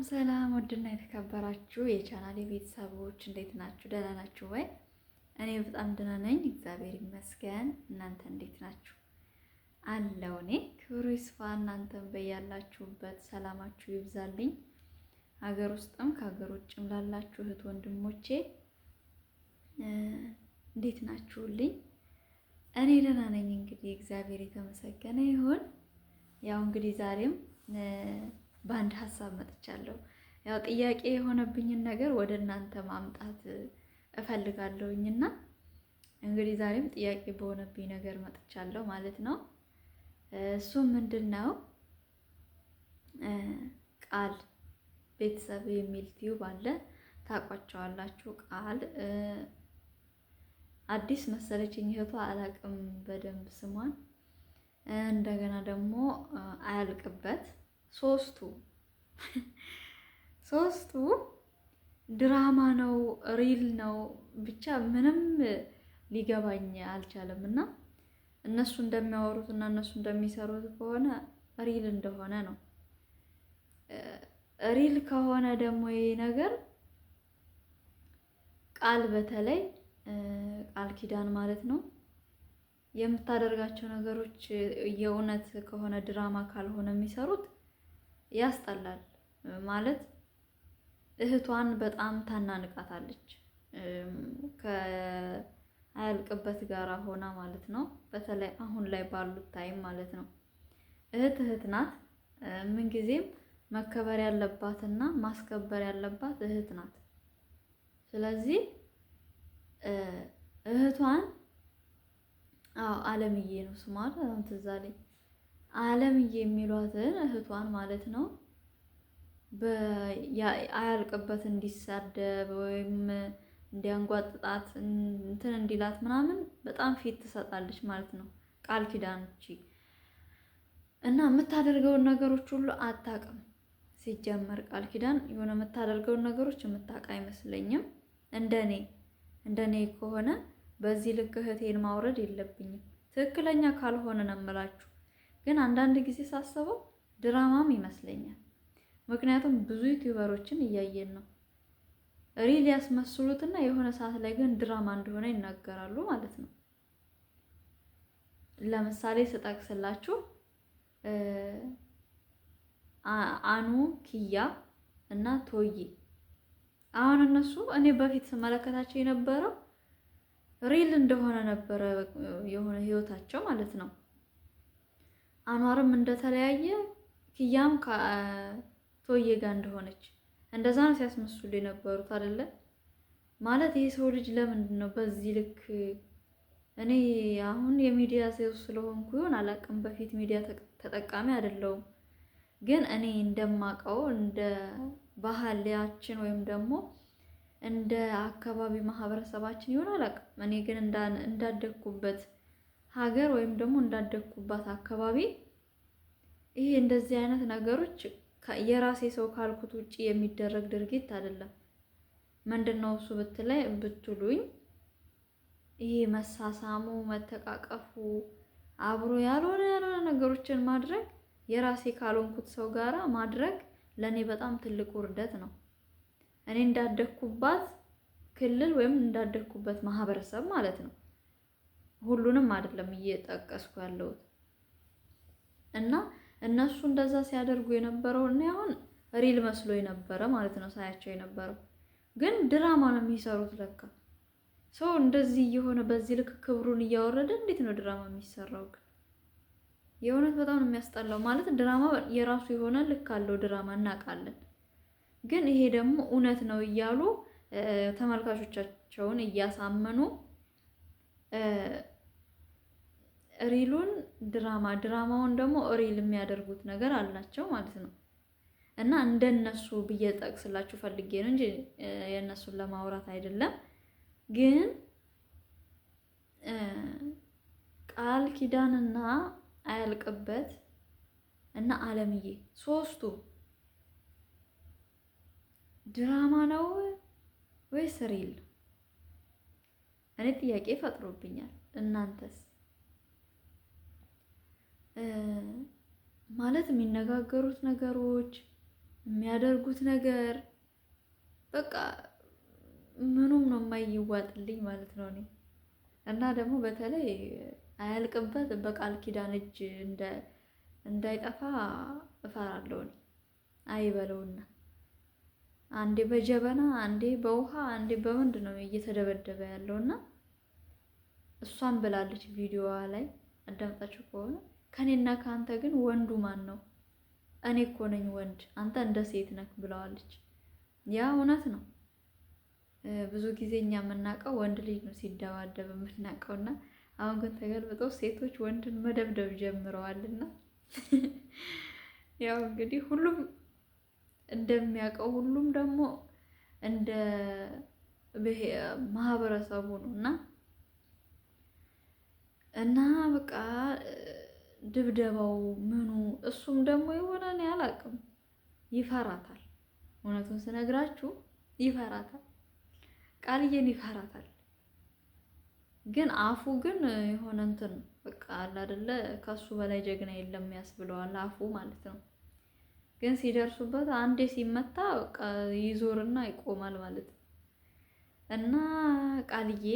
ሰላም ውድና የተከበራችሁ የቻናሌ ቤተሰቦች እንዴት ናችሁ? ደህና ናችሁ ወይ? እኔ በጣም ደህና ነኝ፣ እግዚአብሔር ይመስገን። እናንተ እንዴት ናችሁ? አለው እኔ ክብሩ ይስፋ። እናንተም በያላችሁበት ሰላማችሁ ይብዛልኝ። ሀገር ውስጥም ከሀገር ውጭም ላላችሁ እህት ወንድሞቼ እንዴት ናችሁልኝ? እኔ ደህና ነኝ። እንግዲህ እግዚአብሔር የተመሰገነ ይሁን። ያው እንግዲህ ዛሬም በአንድ ሀሳብ መጥቻለሁ። ያው ጥያቄ የሆነብኝን ነገር ወደ እናንተ ማምጣት እፈልጋለሁኝና እንግዲህ ዛሬም ጥያቄ በሆነብኝ ነገር መጥቻለሁ ማለት ነው። እሱም ምንድነው? ቃል ቤተሰብ የሚል ቲዩብ አለ፣ ታውቋቸዋላችሁ። ቃል አዲስ መሰለችኝ እህቷ፣ አላቅም በደንብ ስሟን። እንደገና ደግሞ አያልቅበት ሶስቱ ድራማ ነው ሪል ነው ብቻ ምንም ሊገባኝ አልቻለም። እና እነሱ እንደሚያወሩት እና እነሱ እንደሚሰሩት ከሆነ ሪል እንደሆነ ነው። ሪል ከሆነ ደግሞ ይሄ ነገር ቃል በተለይ ቃል ኪዳን ማለት ነው የምታደርጋቸው ነገሮች የእውነት ከሆነ ድራማ ካልሆነ የሚሰሩት ያስጠላል። ማለት እህቷን በጣም ታናንቃታለች ከአያልቅበት ጋር ሆና ማለት ነው። በተለይ አሁን ላይ ባሉት ታይም ማለት ነው። እህት ናት። ምንጊዜም መከበር ያለባትና ማስከበር ያለባት እህት ናት። ስለዚህ እህቷን አለምዬ ነው ስሟ፣ ትዝ አለኝ። አለምዬ የሚሏትን እህቷን ማለት ነው አያልቅበት እንዲሳደብ ወይም እንዲያንጓጥጣት እንትን እንዲላት ምናምን በጣም ፊት ትሰጣለች ማለት ነው ቃል ኪዳንቺ። እና የምታደርገውን ነገሮች ሁሉ አታውቅም። ሲጀመር ቃል ኪዳን የሆነ የምታደርገውን ነገሮች የምታውቅ አይመስለኝም። እንደኔ ከሆነ በዚህ ልክ እህቴን ማውረድ የለብኝም። ትክክለኛ ካልሆነ ነው የምላችሁ። ግን አንዳንድ ጊዜ ሳስበው ድራማም ይመስለኛል። ምክንያቱም ብዙ ዩቲዩበሮችን እያየን ነው ሪል ያስመስሉትና የሆነ ሰዓት ላይ ግን ድራማ እንደሆነ ይናገራሉ ማለት ነው። ለምሳሌ ስጠቅስላችሁ አኑ፣ ኪያ እና ቶዬ። አሁን እነሱ እኔ በፊት ስመለከታቸው የነበረው ሪል እንደሆነ ነበረ የሆነ ህይወታቸው ማለት ነው። አኗርም እንደተለያየ ኪያም ከቶዬ ጋር እንደሆነች እንደዛ ነው ሲያስመስሉ የነበሩት አይደለ? ማለት ይሄ ሰው ልጅ ለምንድን ነው በዚህ ልክ? እኔ አሁን የሚዲያ ሰው ስለሆንኩ ይሆን አላውቅም፣ በፊት ሚዲያ ተጠቃሚ አይደለሁም። ግን እኔ እንደማውቀው እንደ ባህላችን ወይም ደግሞ እንደ አካባቢ ማህበረሰባችን ይሆን አላውቅም። እኔ ግን እንዳደግኩበት ሀገር ወይም ደግሞ እንዳደግኩባት አካባቢ ይሄ እንደዚህ አይነት ነገሮች የራሴ ሰው ካልኩት ውጪ የሚደረግ ድርጊት አይደለም። ምንድነው እሱ ብትሉኝ ይሄ መሳሳሙ፣ መተቃቀፉ፣ አብሮ ያልሆነ ነገሮችን ማድረግ የራሴ ካልሆንኩት ሰው ጋራ ማድረግ ለኔ በጣም ትልቅ ውርደት ነው። እኔ እንዳደግኩባት ክልል ወይም እንዳደግኩበት ማህበረሰብ ማለት ነው። ሁሉንም አይደለም እየጠቀስኩ ያለሁት። እና እነሱ እንደዛ ሲያደርጉ የነበረው እና አሁን ሪል መስሎ የነበረ ማለት ነው ሳያቸው የነበረው። ግን ድራማ ነው የሚሰሩት ለካ። ሰው እንደዚህ እየሆነ በዚህ ልክ ክብሩን እያወረደ እንዴት ነው ድራማ የሚሰራው? ግን የእውነት በጣም ነው የሚያስጠላው። ማለት ድራማ የራሱ የሆነ ልክ አለው፣ ድራማ እናውቃለን። ግን ይሄ ደግሞ እውነት ነው እያሉ ተመልካቾቻቸውን እያሳመኑ ሪሉን ድራማውን ደግሞ ሪል የሚያደርጉት ነገር አላቸው ማለት ነው። እና እንደነሱ ብዬ ጠቅስላችሁ ፈልጌ ነው እንጂ የነሱን ለማውራት አይደለም። ግን ቃል ኪዳንና አያልቅበት እና አለምዬ ሶስቱ ድራማ ነው ወይስ ሪል? እኔ ጥያቄ ፈጥሮብኛል። እናንተስ? ማለት የሚነጋገሩት ነገሮች የሚያደርጉት ነገር በቃ ምኑም ነው የማይዋጥልኝ ማለት ነው እኔ እና ደግሞ በተለይ አያልቅበት በቃል ኪዳን እጅ እንዳይጠፋ እፈራለሁ እኔ አይበለውና አንዴ በጀበና አንዴ በውሃ አንዴ በምንድን ነው እየተደበደበ ያለውና እሷን ብላለች ቪዲዮዋ ላይ አዳምጣችሁ ከሆነ ከኔና ከአንተ ግን ወንዱ ማን ነው? እኔ እኮ ነኝ ወንድ፣ አንተ እንደ ሴት ነህ ብለዋለች። ያ እውነት ነው። ብዙ ጊዜ እኛ የምናውቀው ወንድ ልጅ ነው ሲደባደብ የምናውቀውና አሁን ግን ተገልብጠው ሴቶች ወንድን መደብደብ ጀምረዋልና ያው እንግዲህ ሁሉም እንደሚያውቀው ሁሉም ደግሞ እንደ ማህበረሰቡ ነው እና በቃ ድብደባው ምኑ እሱም ደግሞ የሆነ እኔ አላውቅም ይፈራታል። እውነቱን ስነግራችሁ ይፈራታል። ቃልዬን ይፈራታል። ግን አፉ ግን የሆነ እንትን በቃ አለ አይደለ ከሱ በላይ ጀግና የለም ያስብለዋል አፉ ማለት ነው። ግን ሲደርሱበት አንዴ ሲመታ በቃ ይዞርና ይቆማል ማለት ነው። እና ቃልዬ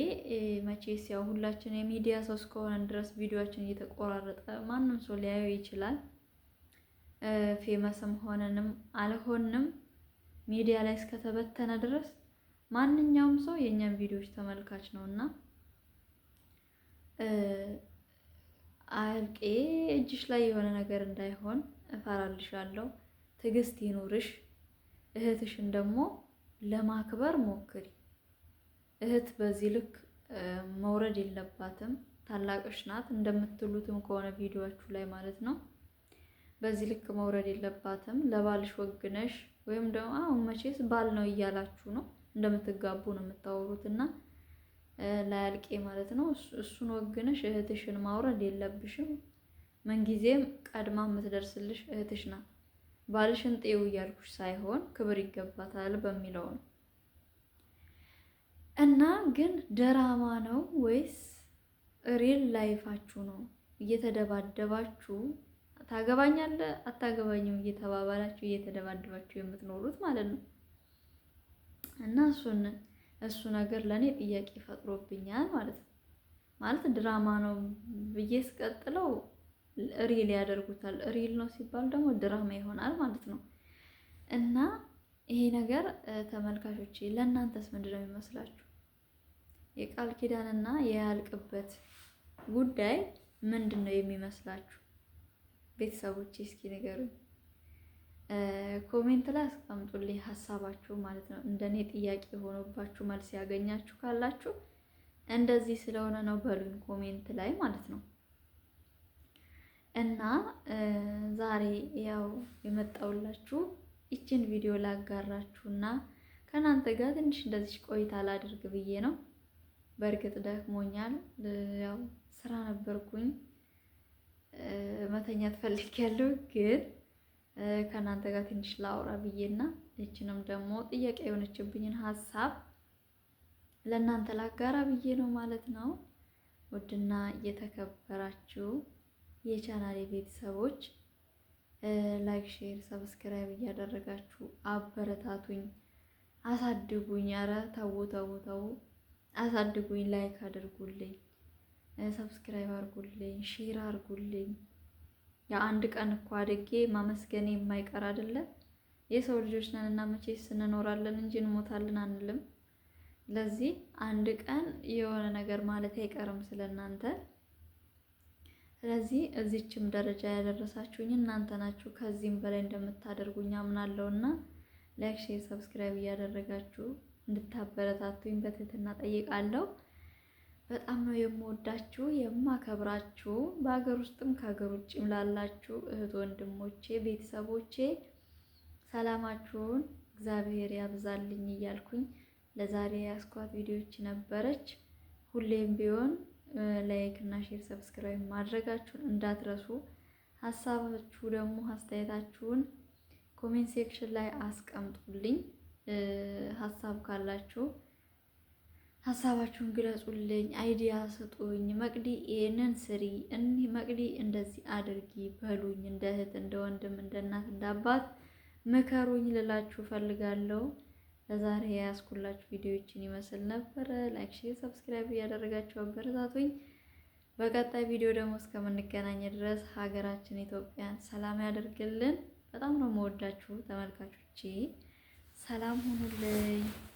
መቼስ ያው ሁላችን የሚዲያ ሰው እስከሆነ ድረስ ቪዲዮአችን እየተቆራረጠ ማንም ሰው ሊያየው ይችላል። ፌመስም ሆነንም አልሆንም ሚዲያ ላይ እስከተበተነ ድረስ ማንኛውም ሰው የኛን ቪዲዮዎች ተመልካች ነውና አልቄ እጅሽ ላይ የሆነ ነገር እንዳይሆን እፈራልሻለሁ። ትዕግስት ይኑርሽ። እህትሽን ደግሞ ለማክበር ሞክሪ። እህት በዚህ ልክ መውረድ የለባትም። ታላቅሽ ናት እንደምትሉትም ከሆነ ቪዲዮአችሁ ላይ ማለት ነው። በዚህ ልክ መውረድ የለባትም። ለባልሽ ወግነሽ ወይም ደግሞ አሁን መቼስ ባል ነው እያላችሁ ነው እንደምትጋቡ ነው የምታወሩትና ላያልቄ ማለት ነው። እሱን ወግነሽ እህትሽን ማውረድ የለብሽም። ምንጊዜም ቀድማ የምትደርስልሽ እህትሽ ናት። ባልሽን ጤው እያልኩሽ ሳይሆን ክብር ይገባታል በሚለው ነው። እና ግን ድራማ ነው ወይስ ሪል ላይፋችሁ ነው? እየተደባደባችሁ ታገባኛለህ አታገባኝም እየተባባላችሁ እየተደባደባችሁ የምትኖሩት ማለት ነው። እና እሱ ነገር ለኔ ጥያቄ ፈጥሮብኛል ማለት ነው። ማለት ድራማ ነው ብዬ ስቀጥለው ሪል ያደርጉታል። ሪል ነው ሲባል ደግሞ ድራማ ይሆናል ማለት ነው። እና ይሄ ነገር ተመልካቾቼ ለእናንተስ ምንድን ነው የሚመስላችሁ? የቃል ኪዳንና የያልቅበት ጉዳይ ምንድን ነው የሚመስላችሁ? ቤተሰቦቼ እስኪ ንገሩኝ። ኮሜንት ላይ አስቀምጡልኝ ሀሳባችሁ ማለት ነው። እንደኔ ጥያቄ ሆኖባችሁ መልስ ያገኛችሁ ካላችሁ እንደዚህ ስለሆነ ነው በሉኝ ኮሜንት ላይ ማለት ነው። እና ዛሬ ያው የመጣውላችሁ ይችን ቪዲዮ ላጋራችሁና ከናንተ ጋር ትንሽ እንደዚህ ቆይታ ላድርግ ብዬ ነው። በእርግጥ ደክሞኛል። ያው ስራ ነበርኩኝ መተኛት ፈልጌያለሁ ግን ከናንተ ጋር ትንሽ ላውራ ብዬና እቺንም ደግሞ ጥያቄ የሆነችብኝን ሀሳብ ለእናንተ ላጋራ ብዬ ነው ማለት ነው። ውድና የተከበራችሁ የቻናሌ ቤተሰቦች ላይክ፣ ሼር፣ ሰብስክራይብ እያደረጋችሁ አበረታቱኝ፣ አሳድጉኝ። ኧረ ተው አሳድጉኝ። ላይክ አድርጉልኝ፣ ሰብስክራይብ አድርጉልኝ፣ ሼር አድርጉልኝ። የአንድ ቀን እኮ አድጌ ማመስገኔ የማይቀር አይደለ? የሰው ልጆች ነን እና መቼስ እንኖራለን እንጂ እንሞታለን አንልም። ለዚህ አንድ ቀን የሆነ ነገር ማለት አይቀርም ስለናንተ። ስለዚህ እዚችም ደረጃ ያደረሳችሁኝ እናንተ ናችሁ። ከዚህም በላይ እንደምታደርጉኝ አምናለሁና ላይክ፣ ሼር፣ ሰብስክራይብ እያደረጋችሁ እንድታበረታቱኝ በትህትና ጠይቃለሁ። በጣም ነው የምወዳችሁ የማከብራችሁ። በሀገር ውስጥም ከሀገር ውጭም ላላችሁ እህት ወንድሞቼ፣ ቤተሰቦቼ ሰላማችሁን እግዚአብሔር ያብዛልኝ እያልኩኝ ለዛሬ ያስኳት ቪዲዮዎች ነበረች። ሁሌም ቢሆን ላይክ እና ሼር ሰብስክራይብ ማድረጋችሁን እንዳትረሱ። ሀሳባችሁ ደግሞ አስተያየታችሁን ኮሜንት ሴክሽን ላይ አስቀምጡልኝ። ሀሳብ ካላችሁ ሀሳባችሁን ግለጹልኝ፣ አይዲያ ስጡኝ። መቅዲ ይሄንን ስሪ፣ መቅዲ እንደዚህ አድርጊ በሉኝ። እንደ እህት፣ እንደ ወንድም፣ እንደ እናት፣ እንደ አባት ምከሩኝ ልላችሁ ፈልጋለሁ። ለዛሬ የያዝኩላችሁ ቪዲዮዎችን ይመስል ነበረ። ላይክ፣ ሼር፣ ሰብስክራይብ እያደረጋችሁ አበረታቱኝ። በቀጣይ ቪዲዮ ደግሞ እስከምንገናኝ ድረስ ሀገራችን ኢትዮጵያን ሰላም ያደርግልን። በጣም ነው የምወዳችሁ ተመልካቾቼ። ሰላም ሁኑልኝ።